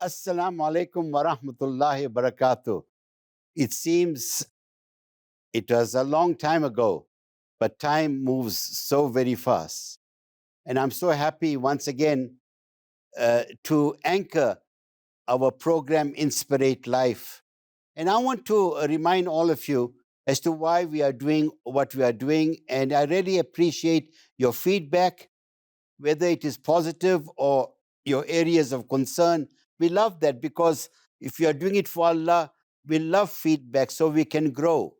Assalamu alaikum wa rahmatullahi wa barakatuh. It seems it was a long time ago, but time moves so very fast. And I'm so happy once again to anchor our program Inspirate Life. And I want to remind all of you as to why we are doing what we are doing. And I really appreciate your feedback, whether it is positive or your areas of concern. We love that because if you are doing it for Allah, we love feedback so we can grow.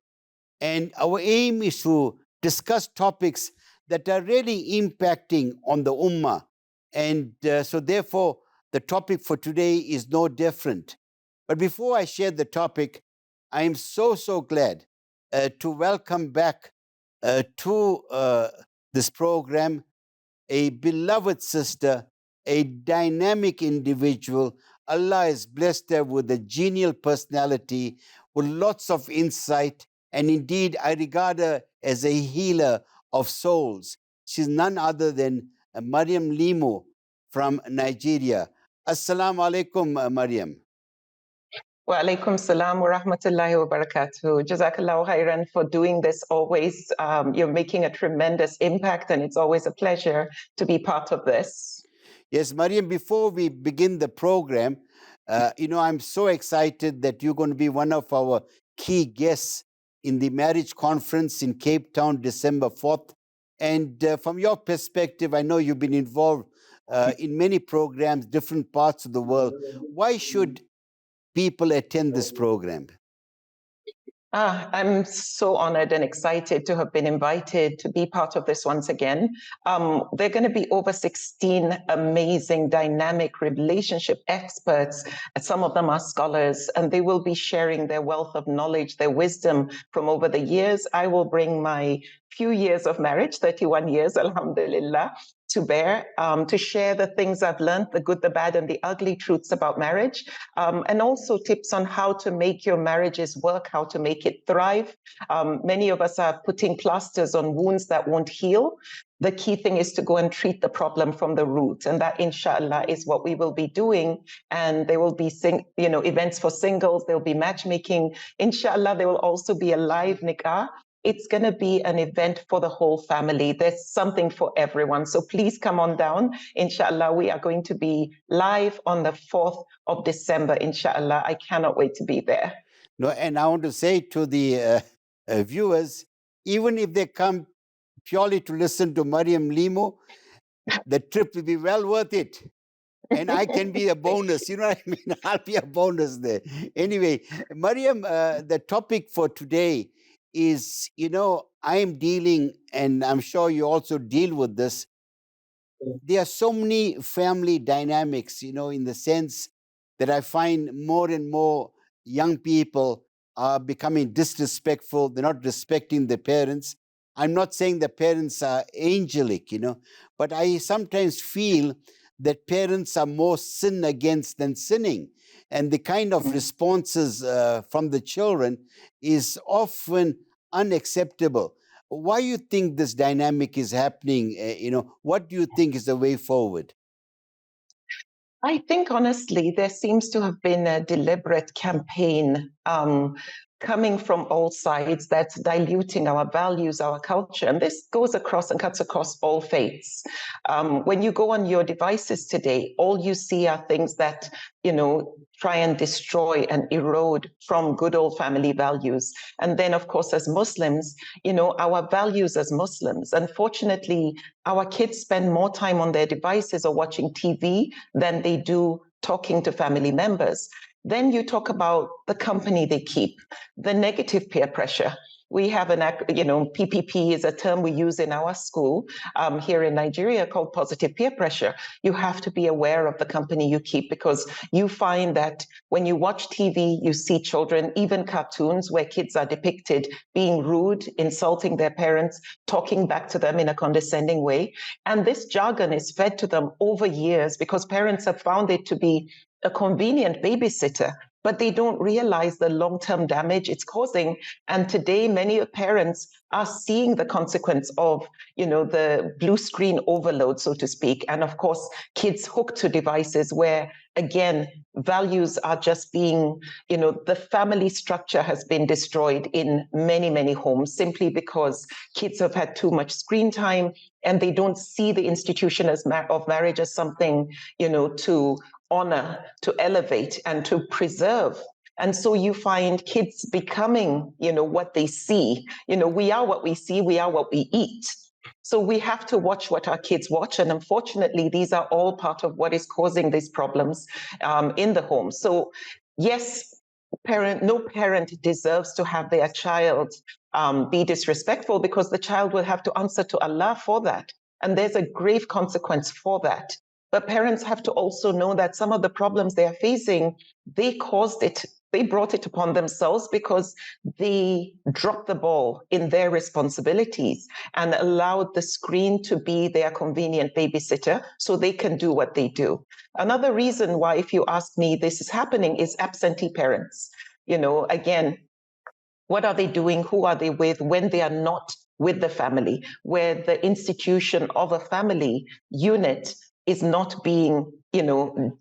And our aim is to discuss topics that are really impacting on the ummah. And so, therefore, the topic for today is no different. But before I share the topic, I am so glad to welcome back to this program a beloved sister, a dynamic individual. Allah has blessed her with a genial personality, with lots of insight, and indeed, I regard her as a healer of souls. She's none other than Marriam Lemu from Nigeria. Assalamu alaikum, Marriam. Wa alaikum salam wa rahmatullahi wa barakatuh. Jazakallahu khairan for doing this always. You're making a tremendous impact, and it's always a pleasure to be part of this. Yes, Marriam, before we begin the program, I'm so excited that you're going to be one of our key guests in the marriage conference in Cape Town, December 4th. And from your perspective, I know you've been involved in many programs, different parts of the world. Why should people attend this program? I'm so honored and excited to have been invited to be part of this once again. There are going to be over 16 amazing, dynamic relationship experts. Some of them are scholars, and they will be sharing their wealth of knowledge, their wisdom from over the years. I will bring my few years of marriage, 31 years, alhamdulillah, to bear, to share the things I've learned, the good, the bad, and the ugly truths about marriage, and also tips on how to make your marriages work, how to make it thrive. Many of us are putting plasters on wounds that won't heal. The key thing is to go and treat the problem from the root, and that, inshallah, is what we will be doing. And there will be, events for singles. There will be matchmaking. Inshallah, there will also be a live nikah. It's going to be an event for the whole family. There's something for everyone. So please come on down. Inshallah, we are going to be live on the 4th of December. Inshallah, I cannot wait to be there. No, and I want to say to the viewers, even if they come purely to listen to Marriam Lemu, the trip will be well worth it. And I can be a bonus, you know what I mean? I'll be a bonus there. Anyway, Marriam, the topic for today is, I'm dealing, and I'm sure you also deal with this. There are so many family dynamics, in the sense that I find more and more young people are becoming disrespectful. They're not respecting their parents. I'm not saying the parents are angelic, but I sometimes feel that parents are more sin against than sinning. And the kind of responses from the children is often unacceptable. Why you think this dynamic is happening? What do you think is the way forward? I think, honestly, there seems to have been a deliberate campaign coming from all sides that's diluting our values, our culture. And this goes across and cuts across all faiths. When you go on your devices today, all you see are things that, try and destroy and erode from good old family values. And then, of course, as Muslims, our values as Muslims, unfortunately, our kids spend more time on their devices or watching TV than they do talking to family members. Then you talk about the company they keep, the negative peer pressure. We have PPP is a term we use in our school here in Nigeria called positive peer pressure. You have to be aware of the company you keep, because you find that when you watch TV, you see children, even cartoons where kids are depicted being rude, insulting their parents, talking back to them in a condescending way. And this jargon is fed to them over years because parents have found it to be a convenient babysitter. but they don't realize the long-term damage it's causing. And today, many parents are seeing the consequence of, the blue screen overload, so to speak. And of course, kids hooked to devices where, again, values are just being, the family structure has been destroyed in many, many homes simply because kids have had too much screen time and they don't see the institution of marriage as something, to honor, to elevate, and to preserve. And so you find kids becoming, what they see. We are what we see, we are what we eat. So we have to watch what our kids watch. And unfortunately, these are all part of what is causing these problems in the home. So yes, no parent deserves to have their child be disrespectful, because the child will have to answer to Allah for that. And there's a grave consequence for that. But parents have to also know that some of the problems they are facing, they caused it. They brought it upon themselves because they dropped the ball in their responsibilities and allowed the screen to be their convenient babysitter so they can do what they do. Another reason why, if you ask me, this is happening is absentee parents. Again, what are they doing? Who are they with when they are not with the family, where the institution of a family unit is not being,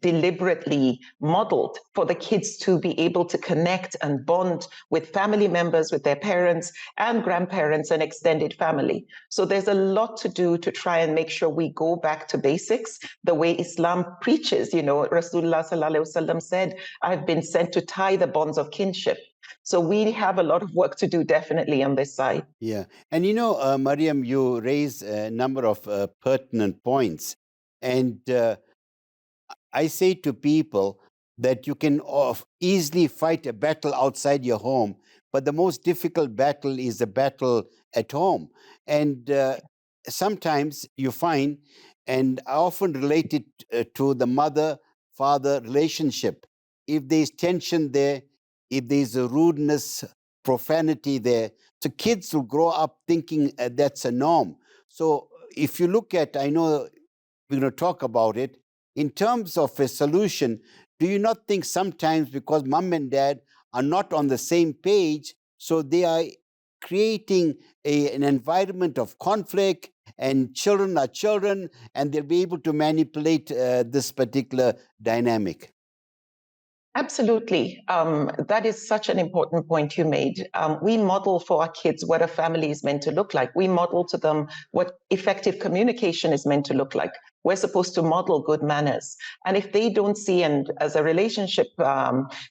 deliberately modeled for the kids to be able to connect and bond with family members, with their parents and grandparents and extended family. So there's a lot to do to try and make sure we go back to basics, the way Islam preaches. Rasulullah Sallallahu Alaihi Wasallam said, I've been sent to tie the bonds of kinship. So we have a lot of work to do, definitely, on this side. Yeah. And Marriam, you raise a number of pertinent points. And I say to people that you can easily fight a battle outside your home, but the most difficult battle is the battle at home. And sometimes you find, and I often relate it to the mother-father relationship. If there's tension there, if there's a rudeness, profanity there, so kids will grow up thinking that's a norm. So if you look at, I know we're going to talk about it, in terms of a solution, do you not think sometimes because mom and dad are not on the same page, so they are creating an environment of conflict, and children are children, and they'll be able to manipulate this particular dynamic? Absolutely. That is such an important point you made. We model for our kids what a family is meant to look like. We model to them what effective communication is meant to look like. We're supposed to model good manners. And if they don't see, and as a relationship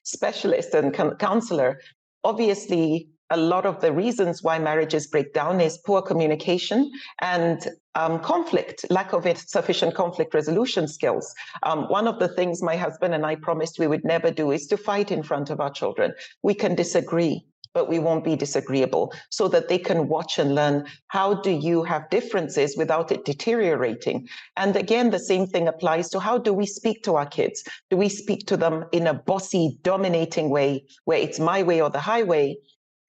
specialist and counselor, obviously a lot of the reasons why marriages break down is poor communication and conflict, lack of sufficient conflict resolution skills. One of the things my husband and I promised we would never do is to fight in front of our children. We can disagree, but we won't be disagreeable, so that they can watch and learn, how do you have differences without it deteriorating? And again, the same thing applies to how do we speak to our kids? Do we speak to them in a bossy, dominating way, where it's my way or the highway?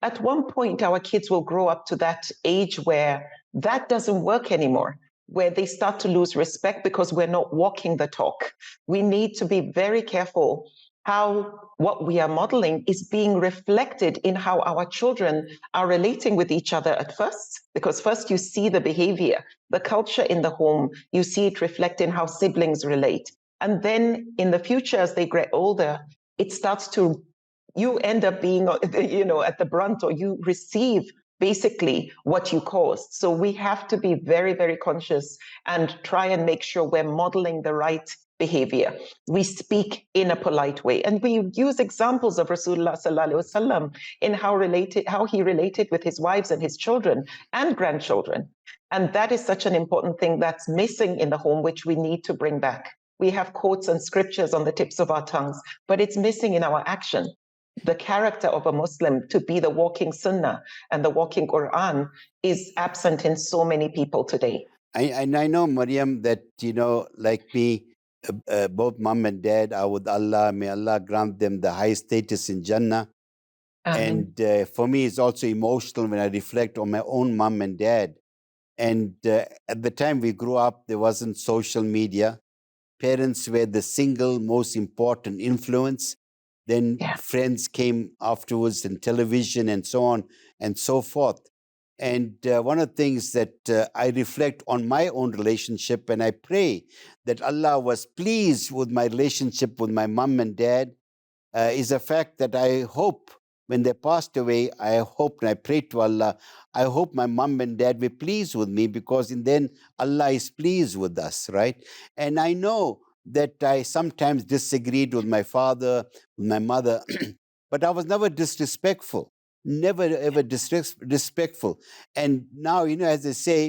At one point, our kids will grow up to that age where that doesn't work anymore, where they start to lose respect because we're not walking the talk. We need to be very careful how what we are modeling is being reflected in how our children are relating with each other at first, because first you see the behavior, the culture in the home, you see it reflect in how siblings relate. And then in the future, as they get older, it starts to, you end up being, at the brunt, or you receive basically what you caused. So we have to be very, very conscious and try and make sure we're modeling the right behavior. We speak in a polite way, and we use examples of Rasulullah Sallallahu Alaihi Wasallam in how he related with his wives and his children and grandchildren. And that is such an important thing that's missing in the home, which we need to bring back. We have quotes and scriptures on the tips of our tongues, but it's missing in our action. The character of a Muslim to be the walking Sunnah and the walking Quran is absent in so many people today. And I know, Marriam, that, like me, both mom and dad are with Allah. May Allah grant them the highest status in Jannah. And for me, it's also emotional when I reflect on my own mom and dad. And at the time we grew up, there wasn't social media. Parents were the single most important influence. Then Yeah. friends came afterwards, and television, and so on and so forth. And one of the things that I reflect on my own relationship, and I pray that Allah was pleased with my relationship with my mom and dad, is a fact that I hope when they passed away, I hope and I pray to Allah, I hope my mom and dad were pleased with me, because in then Allah is pleased with us, right? And I know that I sometimes disagreed with my father, with my mother, but I was never disrespectful, never ever disrespectful. And now, as they say,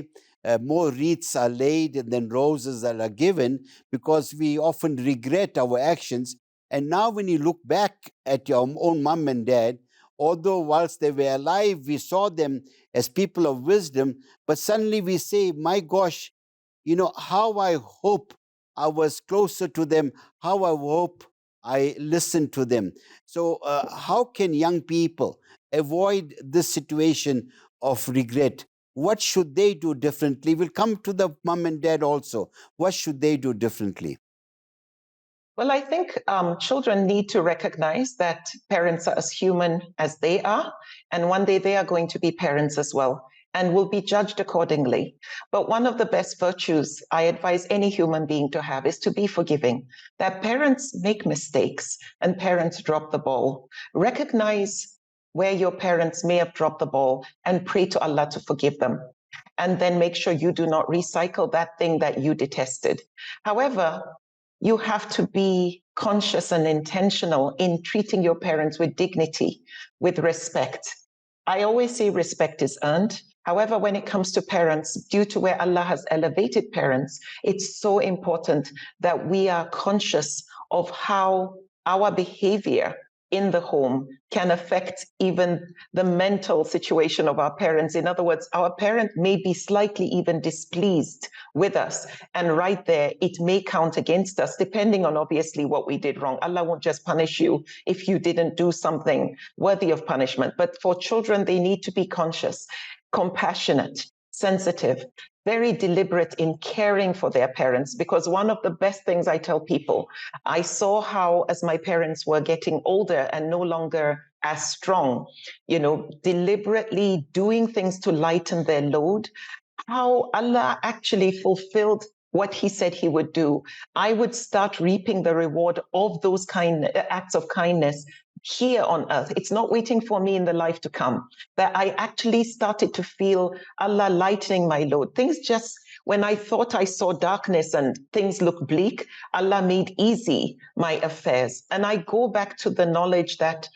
more wreaths are laid and then roses that are given, because we often regret our actions. And now, when you look back at your own mom and dad, although whilst they were alive, we saw them as people of wisdom, but suddenly we say, my gosh, how I hope I was closer to them, how I hope I listened to them. So, how can young people avoid this situation of regret? What should they do differently? We'll come to the mom and dad also. What should they do differently? Well, I think children need to recognize that parents are as human as they are, and one day they are going to be parents as well and will be judged accordingly. But one of the best virtues I advise any human being to have is to be forgiving. That parents make mistakes and parents drop the ball. Recognize where your parents may have dropped the ball and pray to Allah to forgive them. And then make sure you do not recycle that thing that you detested. However, you have to be conscious and intentional in treating your parents with dignity, with respect. I always say respect is earned. However, when it comes to parents, due to where Allah has elevated parents, it's so important that we are conscious of how our behavior in the home can affect even the mental situation of our parents. In other words, our parent may be slightly even displeased with us. And right there, it may count against us, depending on obviously what we did wrong. Allah won't just punish you if you didn't do something worthy of punishment. But for children, they need to be conscious, compassionate, sensitive, very deliberate in caring for their parents. Because one of the best things I tell people, I saw how as my parents were getting older and no longer as strong, deliberately doing things to lighten their load, how Allah actually fulfilled what he said he would do. I would start reaping the reward of those acts of kindness here on earth. It's not waiting for me in the life to come. That I actually started to feel Allah lightening my load. Things just, when I thought I saw darkness and things looked bleak, Allah made easy my affairs. And I go back to the knowledge that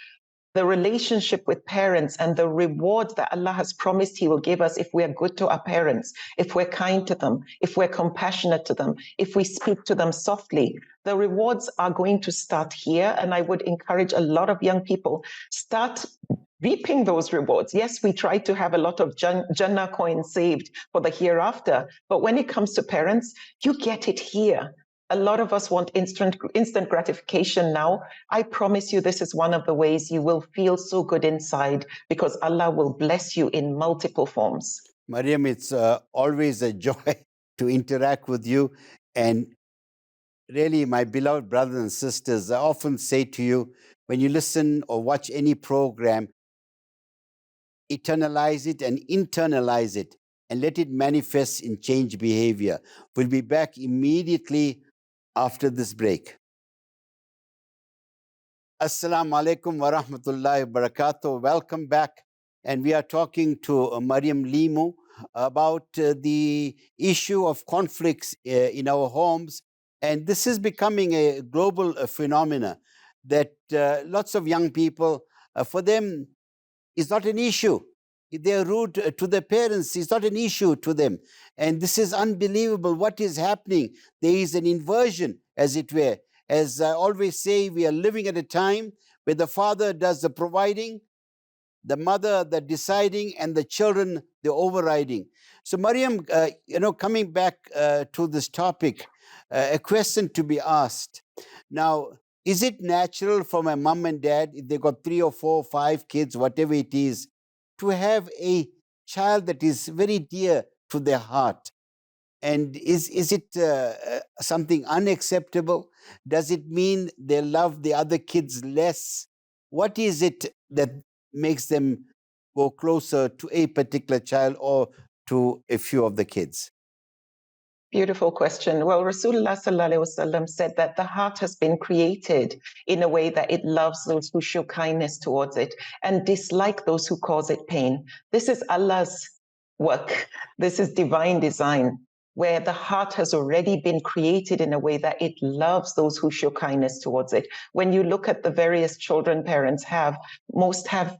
the relationship with parents and the reward that Allah has promised he will give us if we're good to our parents, if we're kind to them, if we're compassionate to them, if we speak to them softly, the rewards are going to start here. And I would encourage a lot of young people, start reaping those rewards. Yes, we try to have a lot of Jannah coins saved for the hereafter, but when it comes to parents, you get it here. A lot of us want instant gratification now. I promise you, this is one of the ways you will feel so good inside, because Allah will bless you in multiple forms. Marriam, it's always a joy to interact with you. And really, my beloved brothers and sisters, I often say to you, when you listen or watch any program, eternalize it and internalize it and let it manifest in change behavior. We'll be back immediately after this break. Assalamu alaikum wa rahmatullahi wa barakatuh. Welcome back. And we are talking to Marriam Lemu about the issue of conflicts in our homes. And this is becoming a global phenomena that lots of young people, for them, is not an issue. If they are rude to their parents, it's not an issue to them. And this is unbelievable what is happening. There is an inversion, as it were. As I always say, we are living at a time where the father does the providing, the mother the deciding, and the children the overriding. So, Marriam, coming back to this topic, a question to be asked. Now, is it natural for my mom and dad, if they got 3 or 4 or 5 kids, whatever it is, to have a child that is very dear to their heart? And is it something unacceptable? Does it mean they love the other kids less? What is it that makes them go closer to a particular child or to a few of the kids? Beautiful question. Well, Rasulullah Sallallahu Alaihi Wasallam said that the heart has been created in a way that it loves those who show kindness towards it and dislike those who cause it pain. This is Allah's work. This is divine design, where the heart has already been created in a way that it loves those who show kindness towards it. When you look at the various children parents have, most have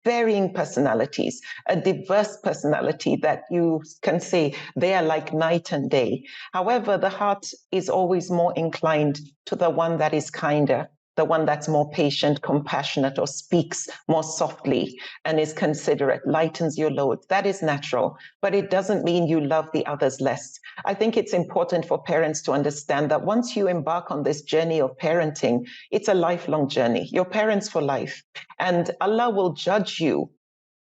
varying personalities, a diverse personality that you can say they are like night and day. However, the heart is always more inclined to the one that is kinder, the one that's more patient, compassionate, or speaks more softly and is considerate, lightens your load. That is natural, but it doesn't mean you love the others less. I think it's important for parents to understand that once you embark on this journey of parenting, it's a lifelong journey. You're parents for life, and Allah will judge you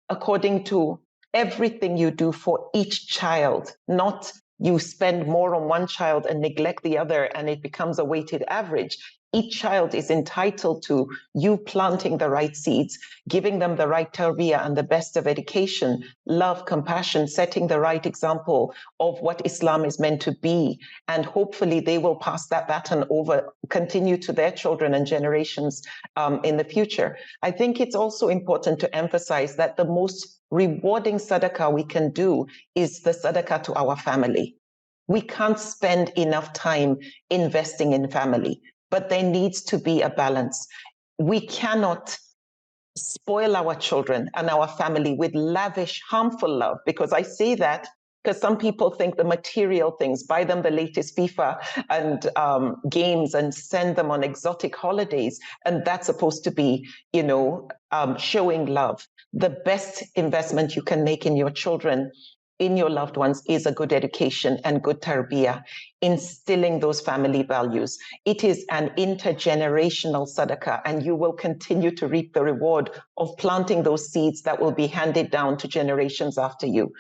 according to everything you do for each child, not you spend more on one child and neglect the other and it becomes a weighted average. Each child is entitled to you planting the right seeds, giving them the right tarbiyah and the best of education, love, compassion, setting the right example of what Islam is meant to be. And hopefully they will pass that baton over, continue to their children and generations in the future. I think it's also important to emphasize that the most rewarding sadaqah we can do is the sadaqah to our family. We can't spend enough time investing in family, but there needs to be a balance. We cannot spoil our children and our family with lavish, harmful love, because I say that because some people think the material things, buy them the latest FIFA and games and send them on exotic holidays. And that's supposed to be, showing love. The best investment you can make in your children, in your loved ones, is a good education and good tarbiyah, instilling those family values. It is an intergenerational sadaqah, and you will continue to reap the reward of planting those seeds that will be handed down to generations after you.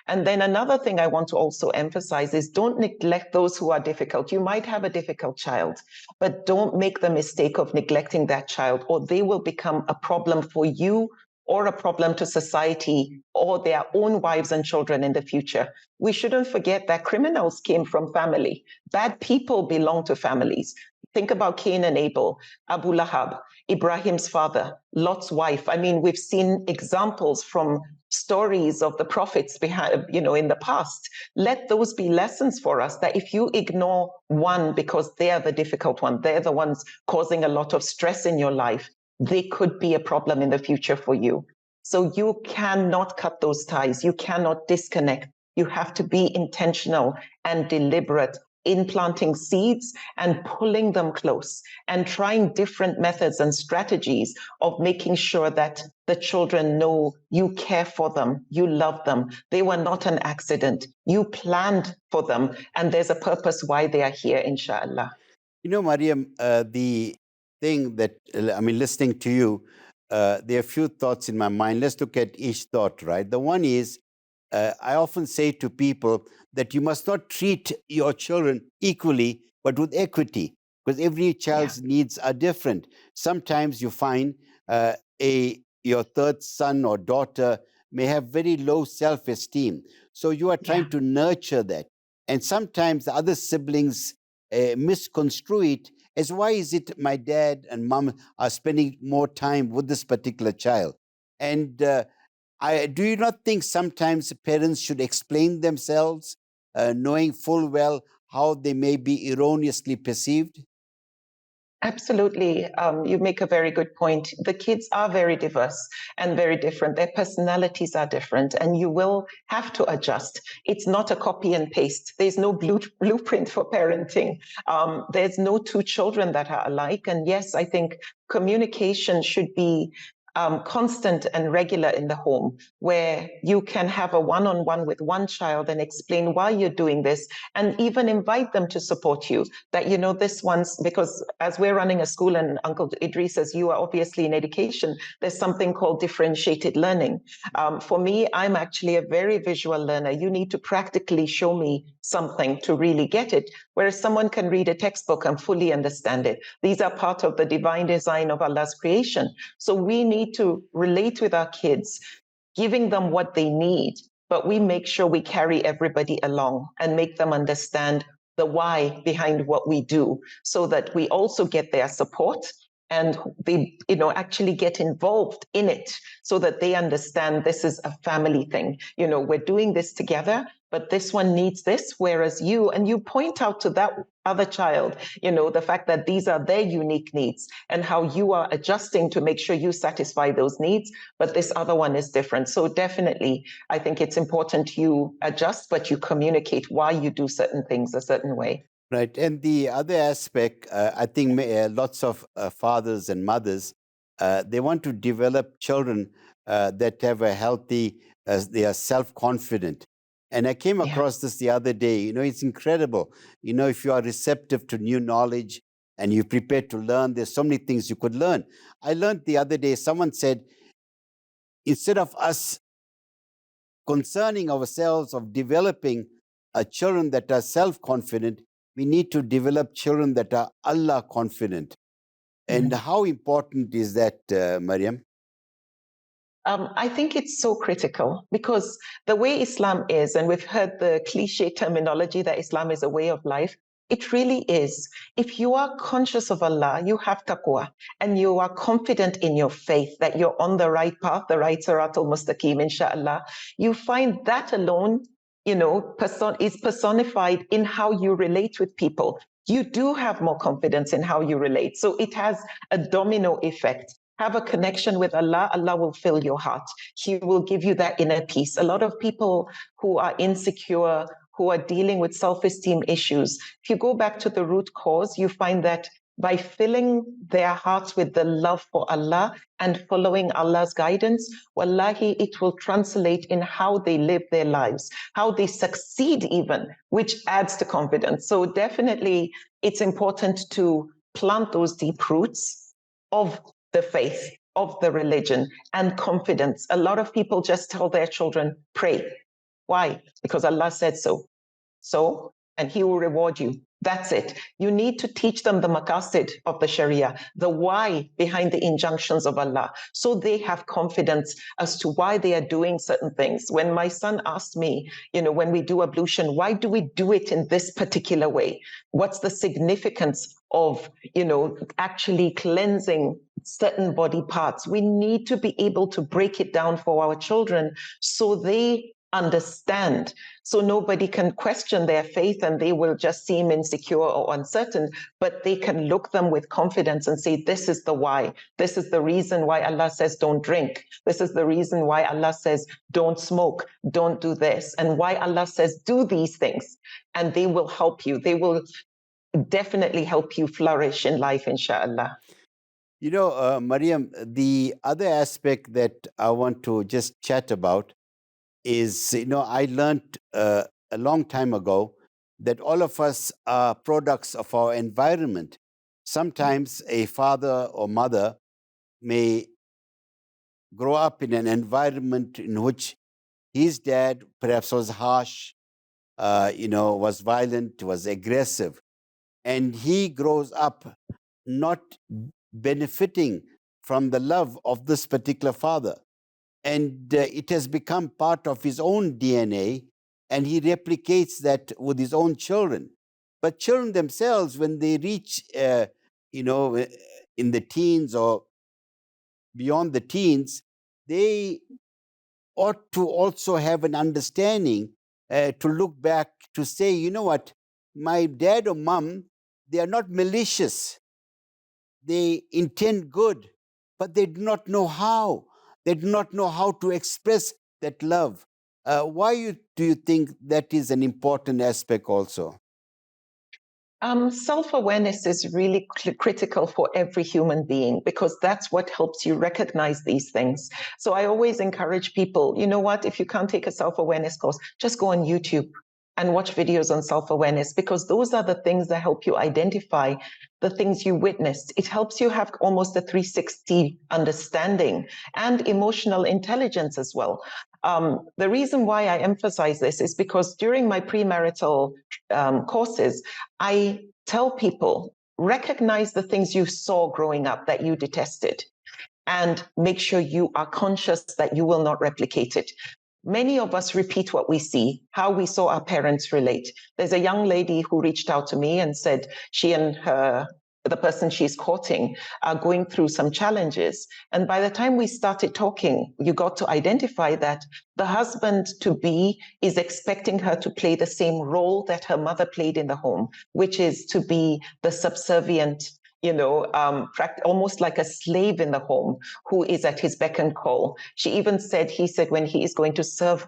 And then another thing I want to also emphasize is don't neglect those who are difficult. You might have a difficult child, but don't make the mistake of neglecting that child, or they will become a problem for you or a problem to society or their own wives and children in the future. We shouldn't forget that criminals came from family. Bad people belong to families. Think about Cain and Abel, Abu Lahab, Ibrahim's father, Lot's wife. I mean, we've seen examples from stories of the prophets behind, in the past. Let those be lessons for us, that if you ignore one because they are the difficult one, they're the ones causing a lot of stress in your life, they could be a problem in the future for you. So you cannot cut those ties. You cannot disconnect. You have to be intentional and deliberate in planting seeds and pulling them close and trying different methods and strategies of making sure that the children know you care for them, you love them. They were not an accident. You planned for them, and there's a purpose why they are here, inshallah. Marriam, the thing that, listening to you, there are a few thoughts in my mind. Let's look at each thought, right? The one is, I often say to people that you must not treat your children equally, but with equity, because every child's needs are different. Sometimes you find your third son or daughter may have very low self-esteem. So you are trying to nurture that. And sometimes the other siblings misconstrue it as, why is it my dad and mom are spending more time with this particular child? And do you not think sometimes parents should explain themselves, knowing full well how they may be erroneously perceived? Absolutely. You make a very good point. The kids are very diverse and very different. Their personalities are different, and you will have to adjust. It's not a copy and paste. There's no blueprint for parenting. There's no two children that are alike. And yes, I think communication should be constant and regular in the home, where you can have a one-on-one with one child and explain why you're doing this, and even invite them to support you. That, this one's, because as we're running a school, and Uncle Idris, as you are obviously in education, there's something called differentiated learning. For me, I'm actually a very visual learner. You need to practically show me something to really get it, whereas someone can read a textbook and fully understand it. These are part of the divine design of Allah's creation. So we need to relate with our kids, giving them what they need, but we make sure we carry everybody along and make them understand the why behind what we do, so that we also get their support and they, actually get involved in it, so that they understand this is a family thing. We're doing this together, but this one needs this, whereas you point out to that other child, the fact that these are their unique needs and how you are adjusting to make sure you satisfy those needs, but this other one is different. So definitely, I think it's important you adjust, but you communicate why you do certain things a certain way. Right. And the other aspect, I think lots of fathers and mothers, they want to develop children that have a healthy, they are self confident. And I came Yeah. across this the other day. It's incredible. If you are receptive to new knowledge and you're prepared to learn, there's so many things you could learn. I learned the other day, someone said, instead of us concerning ourselves of developing children that are self confident, we need to develop children that are Allah confident. And how important is that, Marriam? I think it's so critical, because the way Islam is, and we've heard the cliche terminology that Islam is a way of life, it really is. If you are conscious of Allah, you have taqwa, and you are confident in your faith that you're on the right path, the right Sirat al-Mustaqim, inshallah, you find that alone, is personified in how you relate with people. You do have more confidence in how you relate. So it has a domino effect. Have a connection with Allah, Allah will fill your heart. He will give you that inner peace. A lot of people who are insecure, who are dealing with self-esteem issues, if you go back to the root cause, you find that by filling their hearts with the love for Allah and following Allah's guidance, wallahi, it will translate in how they live their lives, how they succeed even, which adds to confidence. So definitely it's important to plant those deep roots of the faith, of the religion, and confidence. A lot of people just tell their children, pray. Why? Because Allah said so. And He will reward you. That's it. You need to teach them the maqasid of the Sharia, the why behind the injunctions of Allah, so they have confidence as to why they are doing certain things. When my son asked me, when we do ablution, why do we do it in this particular way? What's the significance of, actually cleansing certain body parts? We need to be able to break it down for our children so they understand, so nobody can question their faith and they will just seem insecure or uncertain, but they can look them with confidence and say, this is the why. This is the reason why Allah says don't drink. This is the reason why Allah says don't smoke, don't do this, and why Allah says do these things. And they will help you. They will definitely help you flourish in life, inshallah. Marriam, the other aspect that I want to just chat about is, I learned a long time ago that all of us are products of our environment. Sometimes a father or mother may grow up in an environment in which his dad perhaps was harsh, was violent, was aggressive, and he grows up not benefiting from the love of this particular father. And it has become part of his own DNA, and he replicates that with his own children. But children themselves, when they reach, in the teens or beyond the teens, they ought to also have an understanding to look back to say, you know what, my dad or mom, they are not malicious. They intend good, but they do not know how. They do not know how to express that love. Do you think that is an important aspect also? Self-awareness is really critical for every human being, because that's what helps you recognize these things. So I always encourage people, you know what, if you can't take a self-awareness course, just go on YouTube and watch videos on self-awareness, because those are the things that help you identify the things you witnessed. It helps you have almost a 360 understanding and emotional intelligence as well. The reason why I emphasize this is because during my premarital courses, I tell people, recognize the things you saw growing up that you detested, and make sure you are conscious that you will not replicate it. Many of us repeat what we see, how we saw our parents relate. There's a young lady who reached out to me and said she and the person she's courting are going through some challenges. And by the time we started talking, you got to identify that the husband-to-be is expecting her to play the same role that her mother played in the home, which is to be the subservient, almost like a slave in the home who is at his beck and call. He said when he is going to serve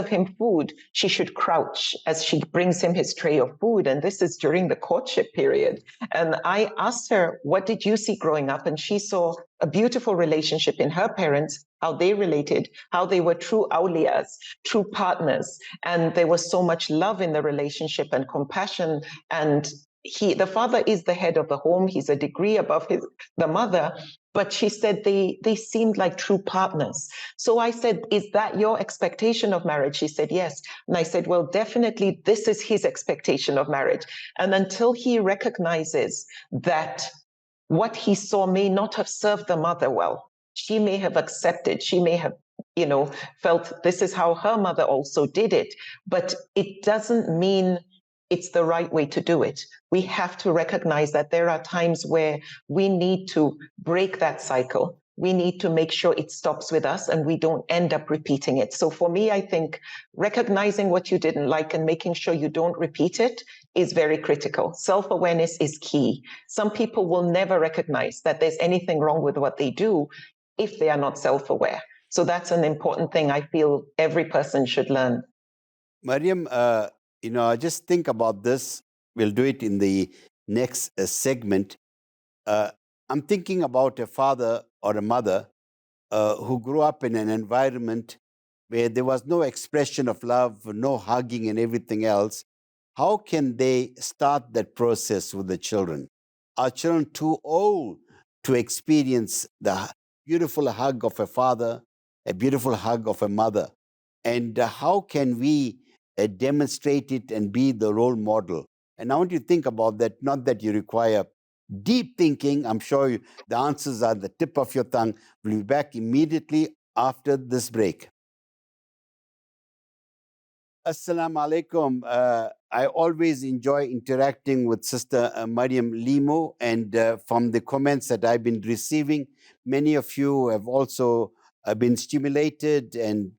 him food, she should crouch as she brings him his tray of food. And this is during the courtship period. And I asked her, what did you see growing up? And she saw a beautiful relationship in her parents, how they related, how they were true awliyas, true partners. And there was so much love in the relationship and compassion. And the father is the head of the home. He's a degree above the mother. But she said they seemed like true partners. So I said, is that your expectation of marriage? She said, yes. And I said, well, definitely this is his expectation of marriage. And until he recognizes that what he saw may not have served the mother well, she may have accepted, she may have felt this is how her mother also did it. But it doesn't mean it's the right way to do it. We have to recognize that there are times where we need to break that cycle. We need to make sure it stops with us and we don't end up repeating it. So for me, I think recognizing what you didn't like and making sure you don't repeat it is very critical. Self-awareness is key. Some people will never recognize that there's anything wrong with what they do if they are not self-aware. So that's an important thing I feel every person should learn. Marriam, just think about this. We'll do it in the next segment. I'm thinking about a father or a mother who grew up in an environment where there was no expression of love, no hugging, and everything else. How can they start that process with the children? Are children too old to experience the beautiful hug of a father, a beautiful hug of a mother? And how can we demonstrate it and be the role model? And I want you to think about that, not that you require deep thinking. I'm sure the answers are at the tip of your tongue. We'll be back immediately after this break. Assalamu alaikum. I always enjoy interacting with Sister Marriam Lemu, and from the comments that I've been receiving, many of you have also been stimulated and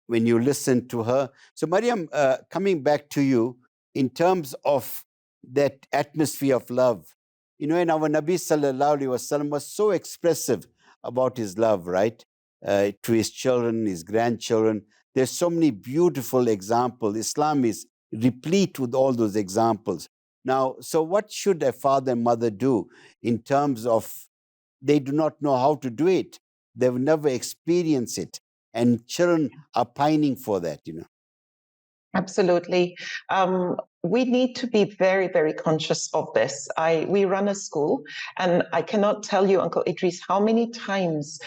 when you listen to her. So, Marriam, coming back to you, in terms of that atmosphere of love, and our Nabi Sallallahu Alaihi Wasallam was so expressive about his love, right? To his children, his grandchildren. There's so many beautiful examples. Islam is replete with all those examples. Now, so what should a father and mother do in terms of they do not know how to do it? They've never experienced it. And children are pining for that, Absolutely. We need to be very, very conscious of this. We run a school, and I cannot tell you, Uncle Idris, how many times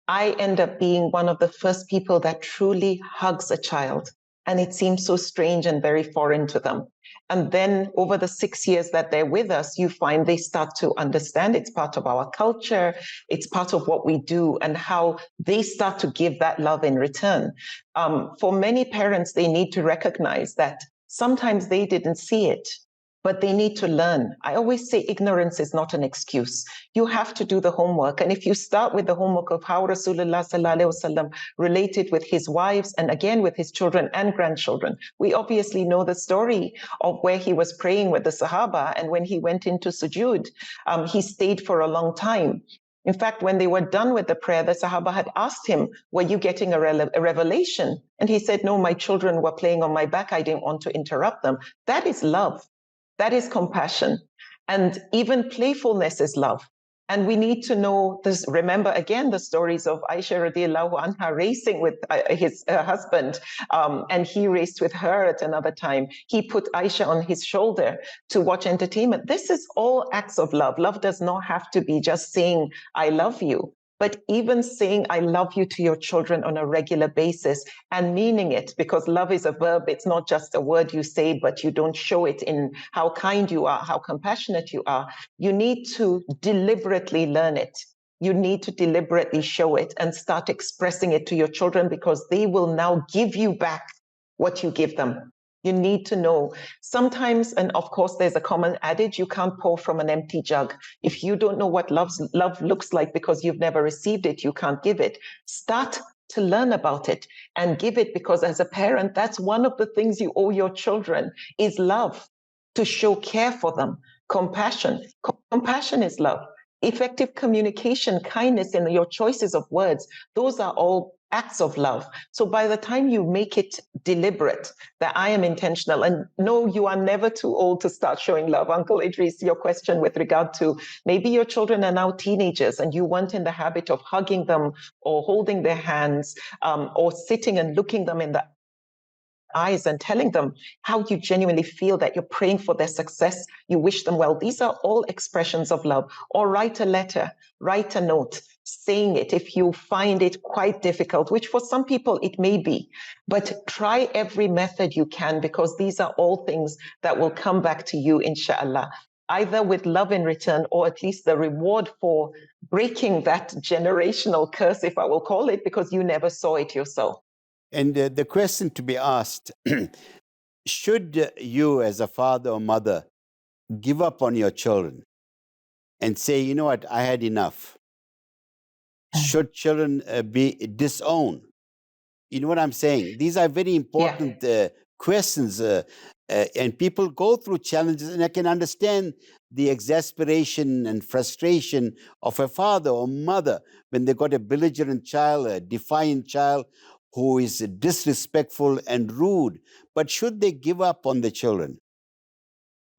I end up being one of the first people that truly hugs a child. And it seems so strange and very foreign to them. And then over the 6 years that they're with us, you find they start to understand it's part of our culture, it's part of what we do, and how they start to give that love in return. For many parents, they need to recognize that sometimes they didn't see it, but they need to learn. I always say ignorance is not an excuse. You have to do the homework. And if you start with the homework of how Rasulullah Sallallahu Alaihi Wasallam related with his wives and again with his children and grandchildren, we obviously know the story of where he was praying with the Sahaba, and when he went into sujood, he stayed for a long time. In fact, when they were done with the prayer, the Sahaba had asked him, were you getting a revelation? And he said, no, my children were playing on my back. I didn't want to interrupt them. That is love. That is compassion. And even playfulness is love. And we need to know this. Remember again the stories of Aisha radiallahu anha racing with his husband, and he raced with her at another time. He put Aisha on his shoulder to watch entertainment. This is all acts of love. Love does not have to be just saying, I love you. But even saying I love you to your children on a regular basis and meaning it, because love is a verb, it's not just a word you say, but you don't show it in how kind you are, how compassionate you are. You need to deliberately learn it. You need to deliberately show it and start expressing it to your children, because they will now give you back what you give them. You need to know. Sometimes, and of course, there's a common adage, you can't pour from an empty jug. If you don't know what love looks like because you've never received it, you can't give it. Start to learn about it and give it, because as a parent, that's one of the things you owe your children is love, to show care for them, compassion. Compassion is love. Effective communication, kindness in your choices of words, those are all acts of love. So by the time you make it deliberate, that I am intentional, and no, you are never too old to start showing love. Uncle Idris, your question with regard to maybe your children are now teenagers and you weren't in the habit of hugging them or holding their hands, or sitting and looking them in the eyes and telling them how you genuinely feel, that you're praying for their success, you wish them well. These are all expressions of love. Or write a letter, write a note, saying it if you find it quite difficult, which for some people it may be. But try every method you can, because these are all things that will come back to you, inshallah, either with love in return, or at least the reward for breaking that generational curse, if I will call it, because you never saw it yourself. And the question to be asked, should you as a father or mother give up on your children and say, you know what, I had enough? Should children be disowned? You know what I'm saying? These are very important questions, and people go through challenges, and I can understand the exasperation and frustration of a father or mother when they got a belligerent child, a defiant child who is disrespectful and rude. But should they give up on the children?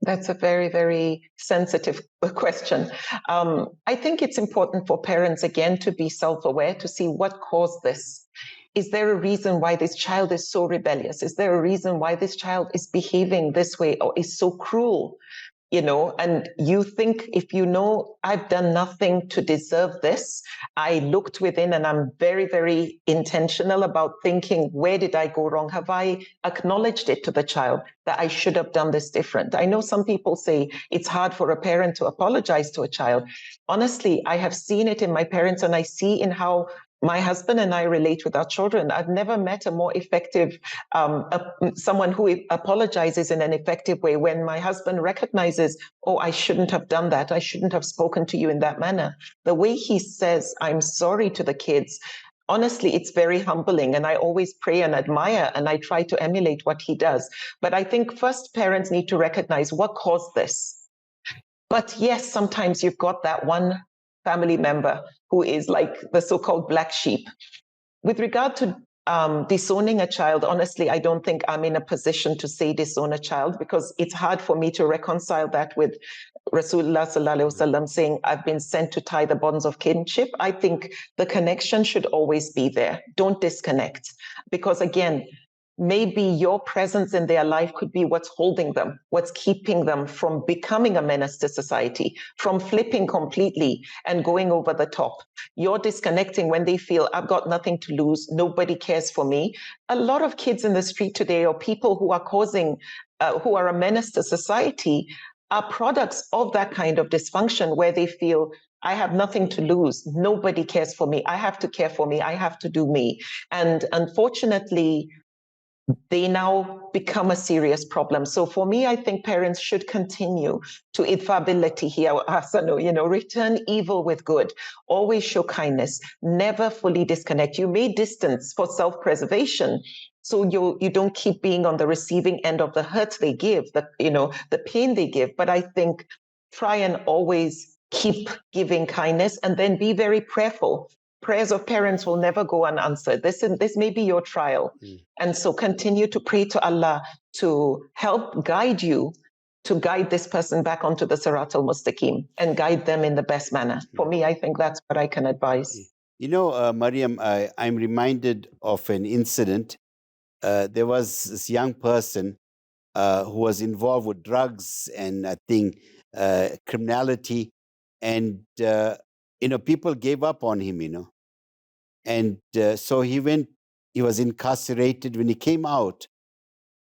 That's a very, very sensitive question. I think it's important for parents, again, to be self-aware, to see what caused this. Is there a reason why this child is so rebellious? Is there a reason why this child is behaving this way or is so cruel? And you think, if you know, I've done nothing to deserve this. I looked within, and I'm very, very intentional about thinking, where did I go wrong? Have I acknowledged it to the child that I should have done this different? I know some people say it's hard for a parent to apologize to a child. Honestly, I have seen it in my parents, and I see in how my husband and I relate with our children. I've never met a more effective, someone who apologizes in an effective way. When my husband recognizes, oh, I shouldn't have done that, I shouldn't have spoken to you in that manner, the way he says, I'm sorry to the kids, honestly, it's very humbling. And I always pray and admire, and I try to emulate what he does. But I think first parents need to recognize what caused this. But yes, sometimes you've got that one family member who is like the so-called black sheep. With regard to disowning a child, honestly, I don't think I'm in a position to say disown a child, because it's hard for me to reconcile that with Rasulullah sallallahu alaihi wasallam saying, I've been sent to tie the bonds of kinship. I think the connection should always be there. Don't disconnect. Because again, maybe your presence in their life could be what's holding them, what's keeping them from becoming a menace to society, from flipping completely and going over the top. You're disconnecting when they feel, I've got nothing to lose, nobody cares for me. A lot of kids in the street today, or people who are who are a menace to society, are products of that kind of dysfunction, where they feel, I have nothing to lose, nobody cares for me, I have to care for me, I have to do me. And unfortunately, they now become a serious problem. So for me, I think parents should continue to idfability here, return evil with good, always show kindness, never fully disconnect. You may distance for self-preservation, so you don't keep being on the receiving end of the hurt they give, the pain they give. But I think try and always keep giving kindness, and then be very prayerful. Prayers of parents will never go unanswered. This may be your trial. And so continue to pray to Allah to help guide you, to guide this person back onto the Sirat al-Mustaqim and guide them in the best manner. For me, I think that's what I can advise. You know, Marriam, I'm reminded of an incident. There was this young person who was involved with drugs and I think criminality. And people gave up on him, and so he was incarcerated. When he came out,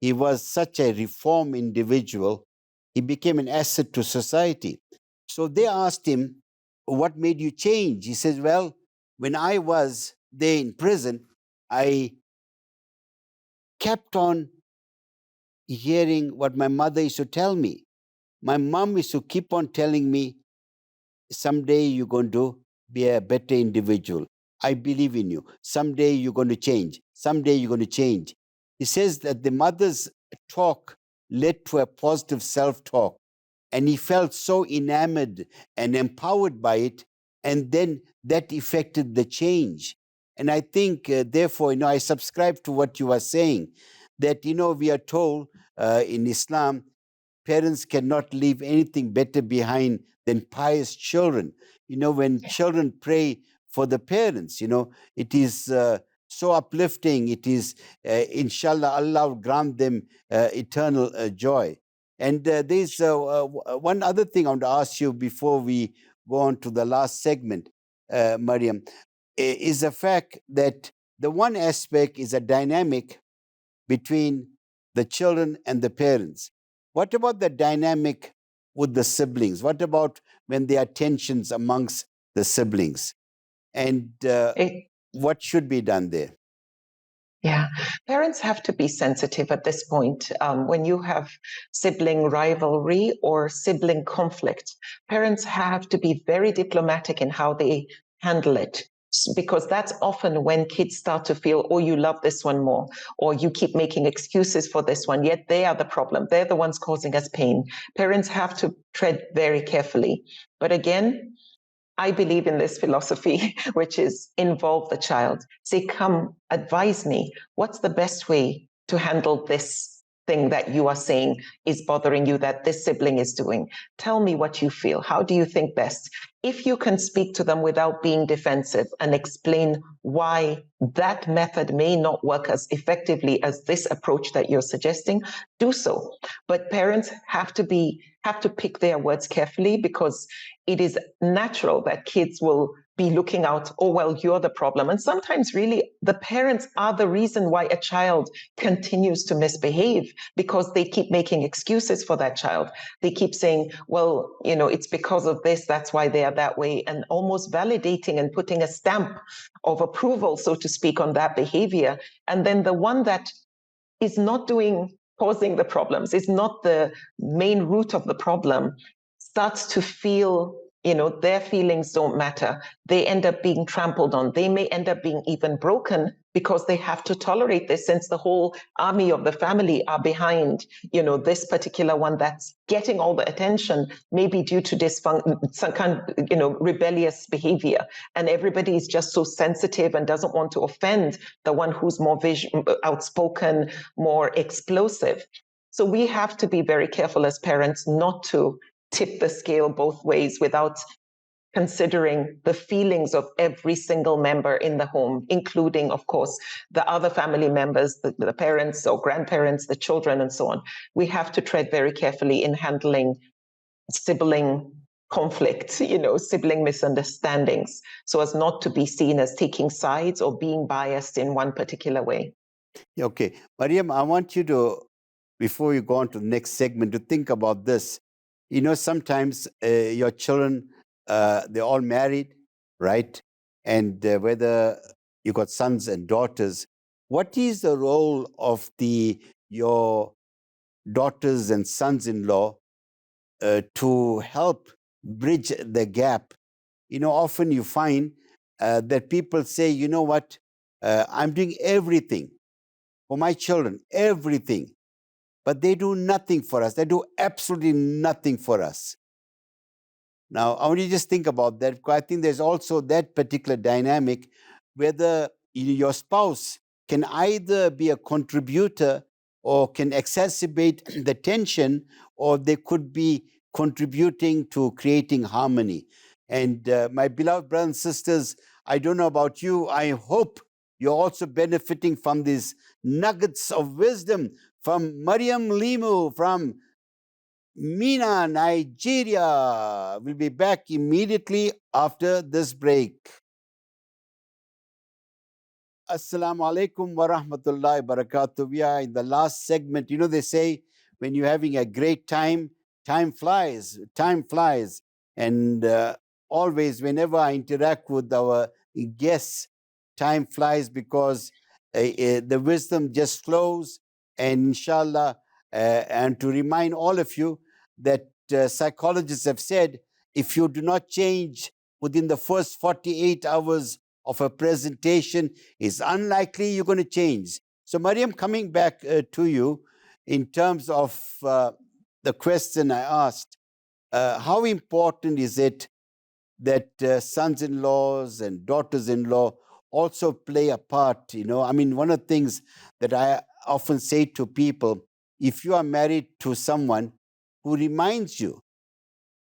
he was such a reformed individual. He became an asset to society. So they asked him, what made you change? He says, well, when I was there in prison, I kept on hearing what my mother used to tell me. My mom used to keep on telling me, someday you're going to be a better individual. I believe in you. Someday you're going to change. Someday you're going to change. He says that the mother's talk led to a positive self talk. And he felt so enamored and empowered by it. And then that affected the change. And I think, therefore, I subscribe to what you are saying, that, we are told in Islam, parents cannot leave anything better behind than pious children. When children pray for the parents, it is so uplifting. It is, inshallah, Allah will grant them eternal joy. And there's one other thing I want to ask you before we go on to the last segment, Marriam, is the fact that the one aspect is a dynamic between the children and the parents. What about the dynamic with the siblings? What about when there are tensions amongst the siblings? And It, what should be done there? Yeah, parents have to be sensitive at this point. When you have sibling rivalry or sibling conflict, parents have to be very diplomatic in how they handle it. Because that's often when kids start to feel, oh, you love this one more, or you keep making excuses for this one, yet they are the problem. They're the ones causing us pain. Parents have to tread very carefully. But again, I believe in this philosophy, which is involve the child. Say, come, advise me. What's the best way to handle this thing that you are saying is bothering you, that this sibling is doing? Tell me what you feel. How do you think best? If you can speak to them without being defensive and explain why that method may not work as effectively as this approach that you're suggesting, do so. But parents have to pick their words carefully, because it is natural that kids will be looking out, oh, well, you're the problem. And sometimes really the parents are the reason why a child continues to misbehave, because they keep making excuses for that child. They keep saying, well, it's because of this, that's why they are that way, and almost validating and putting a stamp of approval, so to speak, on that behavior. And then the one that is not causing the problems, is not the main root of the problem, starts to feel, their feelings don't matter. They end up being trampled on. They may end up being even broken because they have to tolerate this, since the whole army of the family are behind, this particular one that's getting all the attention, maybe due to some kind of, rebellious behavior. And everybody is just so sensitive and doesn't want to offend the one who's more outspoken, more explosive. So we have to be very careful as parents not to tip the scale both ways without considering the feelings of every single member in the home, including, of course, the other family members, the parents or grandparents, the children, and so on. We have to tread very carefully in handling sibling conflict, sibling misunderstandings, so as not to be seen as taking sides or being biased in one particular way. Okay. Marriam, I want you to, before you go on to the next segment, to think about this. Sometimes your children, they're all married, right? And whether you got sons and daughters, what is the role of your daughters and sons-in-law to help bridge the gap? Often you find that people say, you know what, I'm doing everything for my children, everything. But they do nothing for us. They do absolutely nothing for us. Now, I want you to just think about that, because I think there's also that particular dynamic, whether your spouse can either be a contributor or can exacerbate the tension, or they could be contributing to creating harmony. And my beloved brothers and sisters, I don't know about you, I hope you're also benefiting from these nuggets of wisdom from Marriam Lemu, from Mina, Nigeria. We'll be back immediately after this break. Assalamu alaikum wa rahmatullahi wa barakatuh. We are in the last segment. You know, they say when you're having a great time, time flies. Time flies. And always, whenever I interact with our guests, time flies because the wisdom just flows. And inshallah, and to remind all of you that psychologists have said if you do not change within the first 48 hours of a presentation, it's unlikely you're going to change. So, Marriam, coming back to you in terms of the question I asked, how important is it that sons-in-laws and daughters-in-law also play a part? You know, I mean, one of the things that I often say to people, if you are married to someone who reminds you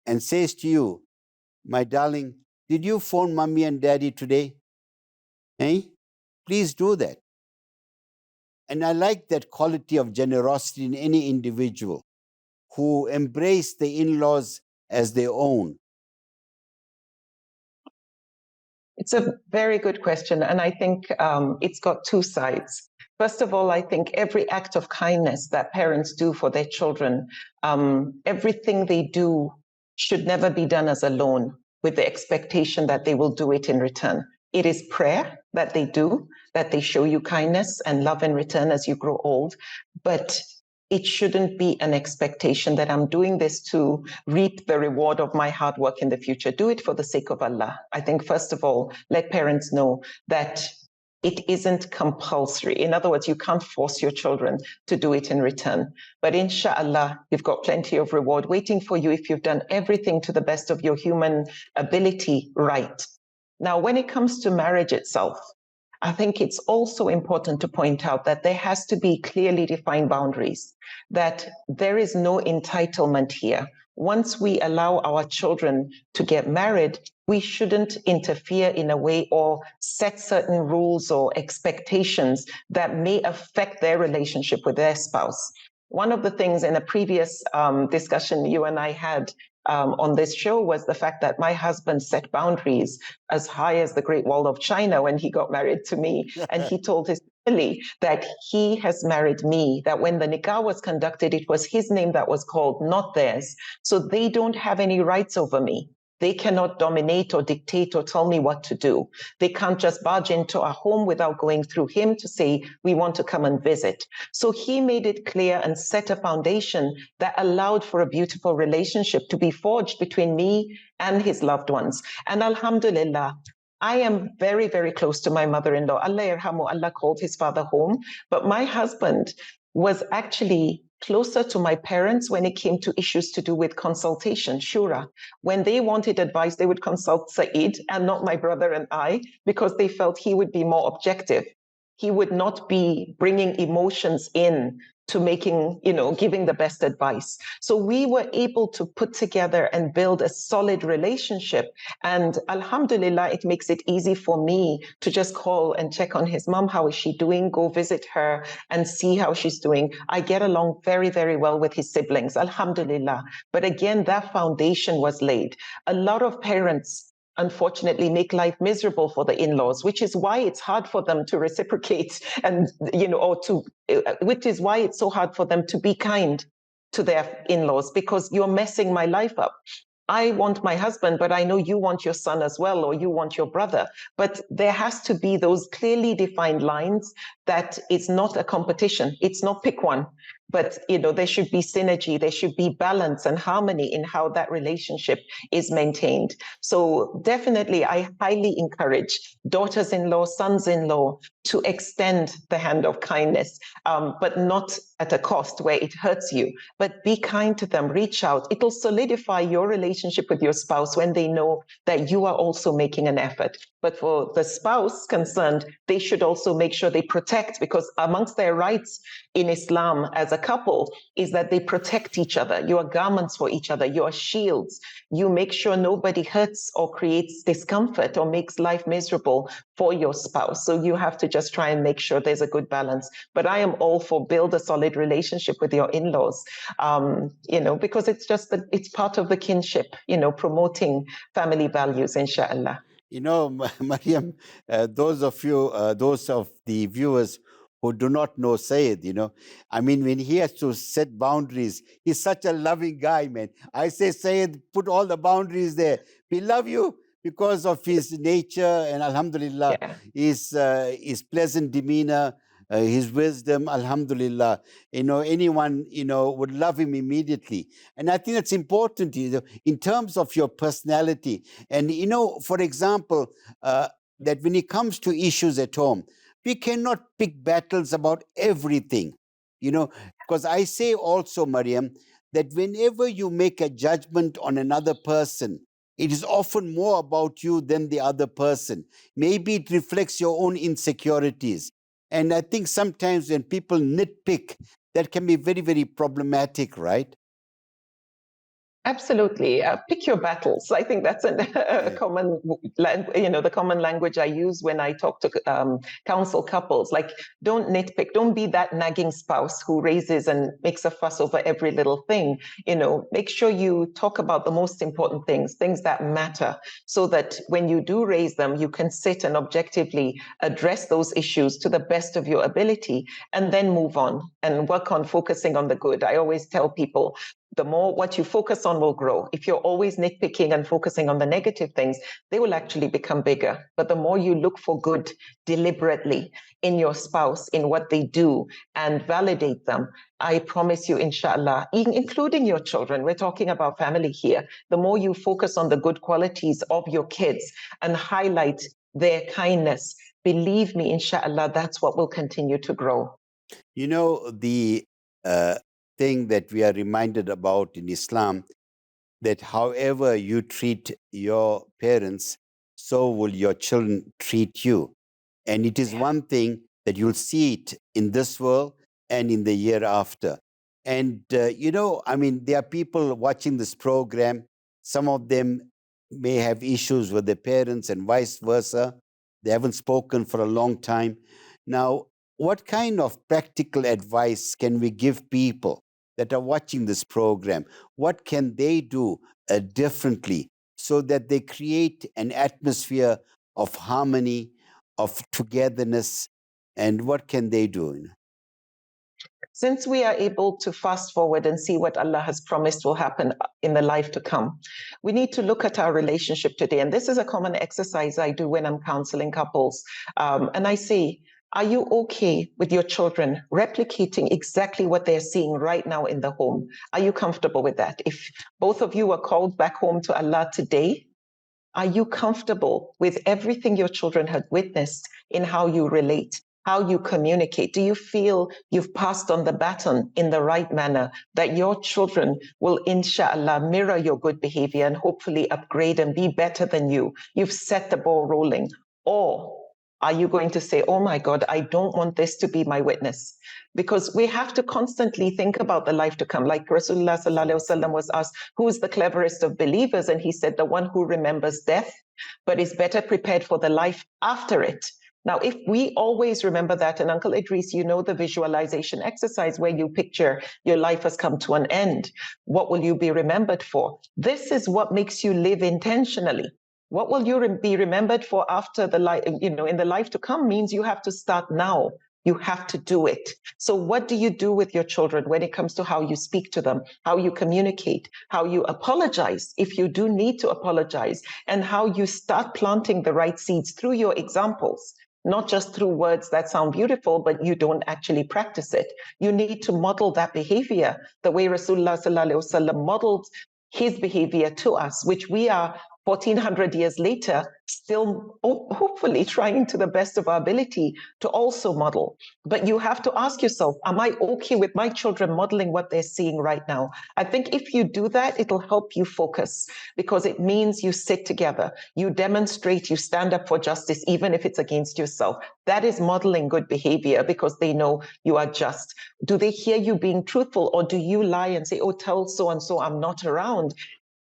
and says to you, my darling, did you phone mommy and daddy today? Eh? Please do that. And I like that quality of generosity in any individual who embrace the in-laws as their own. It's a very good question. And I think it's got two sides. First of all, I think every act of kindness that parents do for their children, everything they do should never be done as a loan with the expectation that they will do it in return. It is prayer that they do, that they show you kindness and love in return as you grow old. But it shouldn't be an expectation that I'm doing this to reap the reward of my hard work in the future. Do it for the sake of Allah. I think, first of all, let parents know that it isn't compulsory. In other words, you can't force your children to do it in return. But inshallah, you've got plenty of reward waiting for you if you've done everything to the best of your human ability right. Now, when it comes to marriage itself, I think it's also important to point out that there has to be clearly defined boundaries, that there is no entitlement here. Once we allow our children to get married, we shouldn't interfere in a way or set certain rules or expectations that may affect their relationship with their spouse. One of the things in a previous discussion you and I had on this show was the fact that my husband set boundaries as high as the Great Wall of China when he got married to me. And he told his family that he has married me, that when the nikah was conducted, it was his name that was called, not theirs. So they don't have any rights over me. They cannot dominate or dictate or tell me what to do. They can't just barge into our home without going through him to say, we want to come and visit. So he made it clear and set a foundation that allowed for a beautiful relationship to be forged between me and his loved ones. And alhamdulillah, I am very, very close to my mother-in-law. Allah yarhamu, Allah called his father home. But my husband was actually closer to my parents when it came to issues to do with consultation, shura. When they wanted advice, they would consult Saeed and not my brother and I, because they felt he would be more objective. He would not be bringing emotions in to making, giving the best advice. So we were able to put together and build a solid relationship. And alhamdulillah, it makes it easy for me to just call and check on his mom. How is she doing? Go visit her and see how she's doing. I get along very, very well with his siblings, alhamdulillah. But again, that foundation was laid. A lot of parents unfortunately make life miserable for the in-laws, which is why it's hard for them to reciprocate and, which is why it's so hard for them to be kind to their in-laws, because you're messing my life up. I want my husband, but I know you want your son as well, or you want your brother. But there has to be those clearly defined lines that it's not a competition. It's not pick one. But, there should be synergy, there should be balance and harmony in how that relationship is maintained. So definitely, I highly encourage daughters-in-law, sons-in-law to extend the hand of kindness, but not at a cost where it hurts you. But be kind to them, reach out. It'll solidify your relationship with your spouse when they know that you are also making an effort. But for the spouse concerned, they should also make sure they protect, because amongst their rights in Islam as a couple is that they protect each other. You are garments for each other. You are shields. You make sure nobody hurts or creates discomfort or makes life miserable for your spouse. So you have to just try and make sure there's a good balance. But I am all for build a solid relationship with your in-laws, because it's just that it's part of the kinship, promoting family values, inshallah. Mariam, those of the viewers who do not know Sayed, I mean, when he has to set boundaries, he's such a loving guy, man. I say, Sayed, put all the boundaries there. We love you because of his nature and Alhamdulillah, Yeah. his pleasant demeanor, his wisdom, Alhamdulillah. Anyone, would love him immediately. And I think that's important, in terms of your personality. And, for example, that when it comes to issues at home, we cannot pick battles about everything, because I say also, Mariam, that whenever you make a judgment on another person, it is often more about you than the other person. Maybe it reflects your own insecurities. And I think sometimes when people nitpick, that can be very, very problematic, right? Absolutely. Pick your battles. I think that's a common, the common language I use when I talk to counsel couples. Like, don't nitpick. Don't be that nagging spouse who raises and makes a fuss over every little thing. Make sure you talk about the most important things that matter, so that when you do raise them, you can sit and objectively address those issues to the best of your ability, and then move on and work on focusing on the good. I always tell people, the more what you focus on will grow. If you're always nitpicking and focusing on the negative things, they will actually become bigger. But the more you look for good deliberately in your spouse, in what they do, and validate them, I promise you, inshallah, including your children, we're talking about family here, the more you focus on the good qualities of your kids and highlight their kindness, believe me, inshallah, that's what will continue to grow. The thing that we are reminded about in Islam, that however you treat your parents, so will your children treat you. And it is one thing that you'll see it in this world and in the year after. And, I mean, there are people watching this program. Some of them may have issues with their parents and vice versa. They haven't spoken for a long time. Now, what kind of practical advice can we give people that are watching this program? What can they do differently so that they create an atmosphere of harmony, of togetherness, and what can they do? Since we are able to fast forward and see what Allah has promised will happen in the life to come, we need to look at our relationship today. And this is a common exercise I do when I'm counseling couples. And I say, are you okay with your children replicating exactly what they're seeing right now in the home? Are you comfortable with that? If both of you are called back home to Allah today, are you comfortable with everything your children had witnessed in how you relate, how you communicate? Do you feel you've passed on the baton in the right manner, that your children will, inshallah, mirror your good behavior and hopefully upgrade and be better than you? You've set the ball rolling. Or are you going to say, oh my God, I don't want this to be my witness? Because we have to constantly think about the life to come. Like Rasulullah sallallahu alaihi wasallam was asked, who is the cleverest of believers? And he said, the one who remembers death, but is better prepared for the life after it. Now, if we always remember that, and Uncle Idris, the visualization exercise where you picture your life has come to an end, what will you be remembered for? This is what makes you live intentionally. What will you be remembered for after the life, in the life to come, means you have to start now. You have to do it. So what do you do with your children when it comes to how you speak to them, how you communicate, how you apologize if you do need to apologize, and how you start planting the right seeds through your examples, not just through words that sound beautiful, but you don't actually practice it. You need to model that behavior the way Rasulullah sallallahu alaihi wasallam modeled his behavior to us, which we are 1400 years later, still hopefully trying to the best of our ability to also model. But you have to ask yourself, am I okay with my children modeling what they're seeing right now? I think if you do that, it'll help you focus, because it means you sit together, you demonstrate, you stand up for justice, even if it's against yourself. That is modeling good behavior, because they know you are just. Do they hear you being truthful, or do you lie and say, oh, tell so-and-so I'm not around?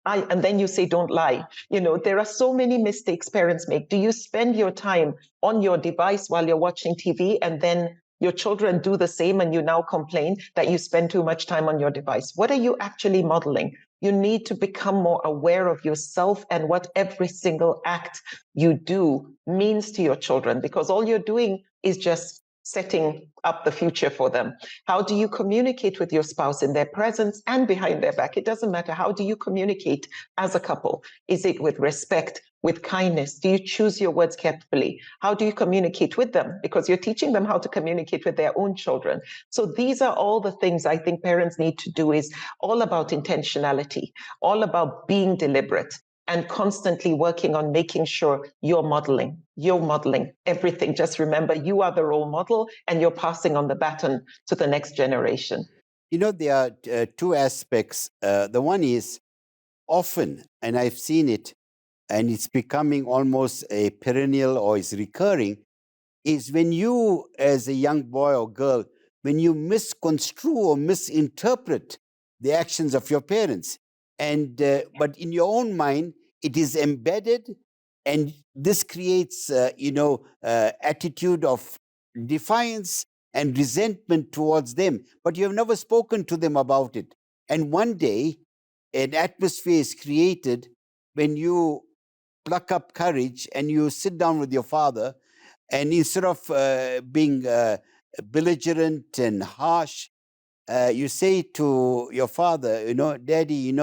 And then you say, don't lie. There are so many mistakes parents make. Do you spend your time on your device while you're watching TV, and then your children do the same and you now complain that you spend too much time on your device? What are you actually modeling? You need to become more aware of yourself and what every single act you do means to your children, because all you're doing is just setting up the future for them. How do you communicate with your spouse in their presence and behind their back? It doesn't matter. How do you communicate as a couple? Is it with respect, with kindness? Do you choose your words carefully? How do you communicate with them? Because you're teaching them how to communicate with their own children. So these are all the things I think parents need to do. Is all about intentionality, all about being deliberate, and constantly working on making sure you're modeling everything. Just remember, you are the role model, and you're passing on the baton to the next generation. There are two aspects. The one is often, and I've seen it, and it's becoming almost a perennial or is recurring, is when you, as a young boy or girl, when you misconstrue or misinterpret the actions of your parents. And but in your own mind, it is embedded, and this creates, attitude of defiance and resentment towards them. But you have never spoken to them about it. And one day, an atmosphere is created when you pluck up courage and you sit down with your father, and instead of being belligerent and harsh, you say to your father, Daddy,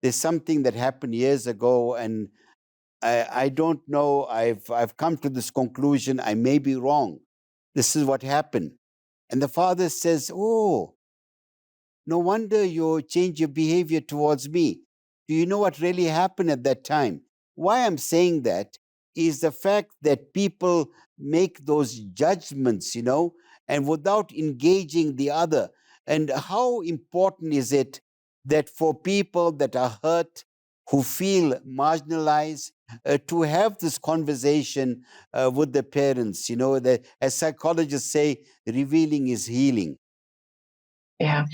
there's something that happened years ago, and I don't know. I've come to this conclusion. I may be wrong. This is what happened. And the father says, oh, no wonder you change your behavior towards me. Do you know what really happened at that time? Why I'm saying that is the fact that people make those judgments, and without engaging the other. And how important is it that for people that are hurt, who feel marginalized, to have this conversation with the parents, that, as psychologists say, revealing is healing. Yeah.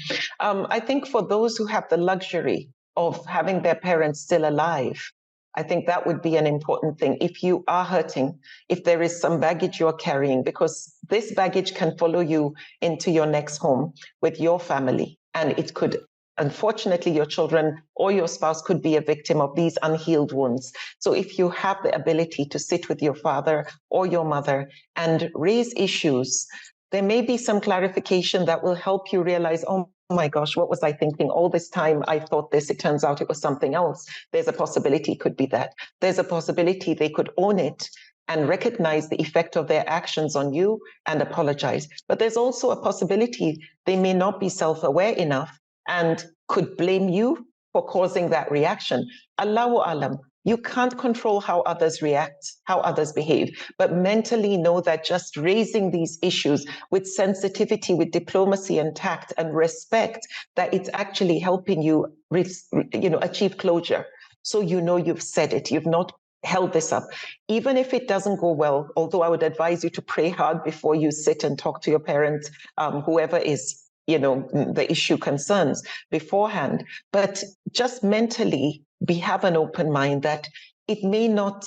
I think for those who have the luxury of having their parents still alive, I think that would be an important thing. If you are hurting, if there is some baggage you're carrying, because this baggage can follow you into your next home with your family, and it could, unfortunately, your children or your spouse could be a victim of these unhealed wounds. So if you have the ability to sit with your father or your mother and raise issues, there may be some clarification that will help you realize, oh my gosh, what was I thinking? All this time I thought this, it turns out it was something else. There's a possibility it could be that. There's a possibility they could own it and recognize the effect of their actions on you and apologize. But there's also a possibility they may not be self-aware enough and could blame you for causing that reaction. Allahu alam. You can't control how others react, how others behave, but mentally know that just raising these issues with sensitivity, with diplomacy and tact and respect, that it's actually helping you, achieve closure. So you've said it, you've not held this up. Even if it doesn't go well, although I would advise you to pray hard before you sit and talk to your parents, whoever is the issue concerns beforehand, but just mentally have an open mind that it may not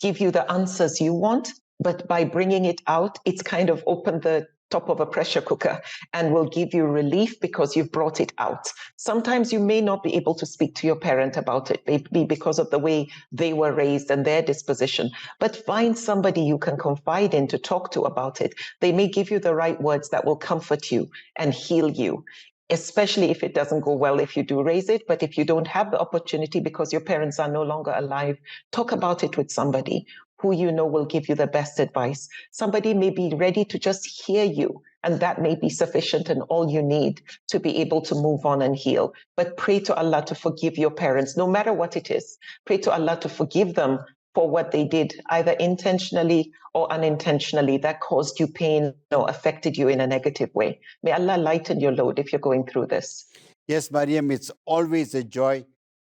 give you the answers you want, but by bringing it out, it's kind of opened the top of a pressure cooker and will give you relief because you've brought it out. Sometimes you may not be able to speak to your parent about it, maybe because of the way they were raised and their disposition, but find somebody you can confide in to talk to about it. They may give you the right words that will comfort you and heal you, especially if it doesn't go well if you do raise it. But if you don't have the opportunity because your parents are no longer alive, talk about it with somebody who you know will give you the best advice. Somebody may be ready to just hear you, and that may be sufficient and all you need to be able to move on and heal. But pray to Allah to forgive your parents, no matter what it is. Pray to Allah to forgive them for what they did, either intentionally or unintentionally, that caused you pain or affected you in a negative way. May Allah lighten your load if you're going through this. Yes, Mariem, it's always a joy.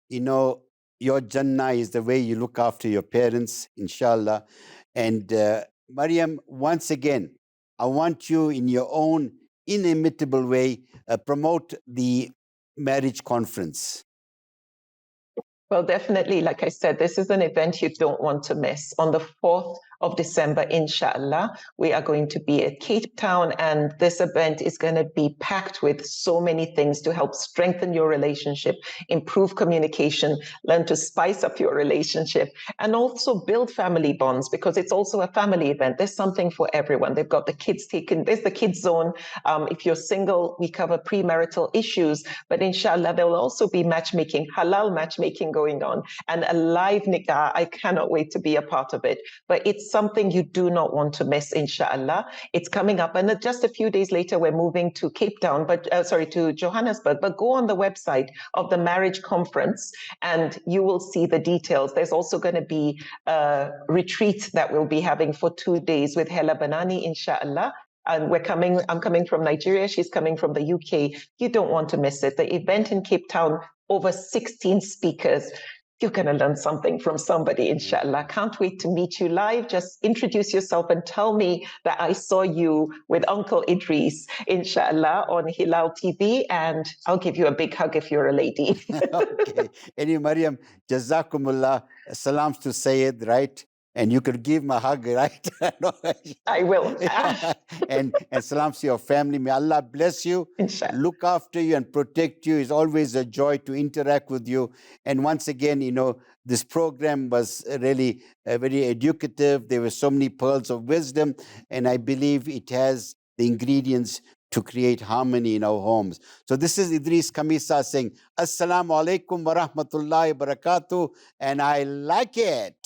You know, your Jannah is the way you look after your parents, inshallah. And Mariem, once again, I want you in your own inimitable way promote the marriage conference. Well, definitely, like I said, this is an event you don't want to miss. On the 4th of December, inshallah, we are going to be at Cape Town, and this event is going to be packed with so many things to help strengthen your relationship, improve communication, learn to spice up your relationship, and also build family bonds, because it's also a family event. There's something for everyone. They've got the kids taken. There's the kids zone. If you're single, we cover premarital issues, but inshallah, there will also be matchmaking, halal matchmaking going on, and a live nikah. I cannot wait to be a part of it. But it's something you do not want to miss, inshallah. It's coming up, and just a few days later, we're moving to Cape Town, to Johannesburg. But go on the website of the marriage conference, and you will see the details. There's also going to be a retreat that we'll be having for 2 days with Hela Banani, inshallah. And I'm coming from Nigeria. She's coming from the UK. You don't want to miss it. The event in Cape Town, over 16 speakers. You're going to learn something from somebody, inshallah. Can't wait to meet you live. Just introduce yourself and tell me that I saw you with Uncle Idris, inshallah, on Hilaal TV, and I'll give you a big hug if you're a lady. Okay. Anyway, Mariem, Jazakumullah. Salams to Sayyid, right? And you could give him a hug, right? I will. and salams to your family. May Allah bless you, Inshallah. look after you and protect you. It's always a joy to interact with you. And once again, you know, this program was really very educative. There were so many pearls of wisdom, and I believe it has the ingredients to create harmony in our homes. So this is Idris Kamisa saying, Assalamu alaikum wa rahmatullahi wa barakatuh, and I like it.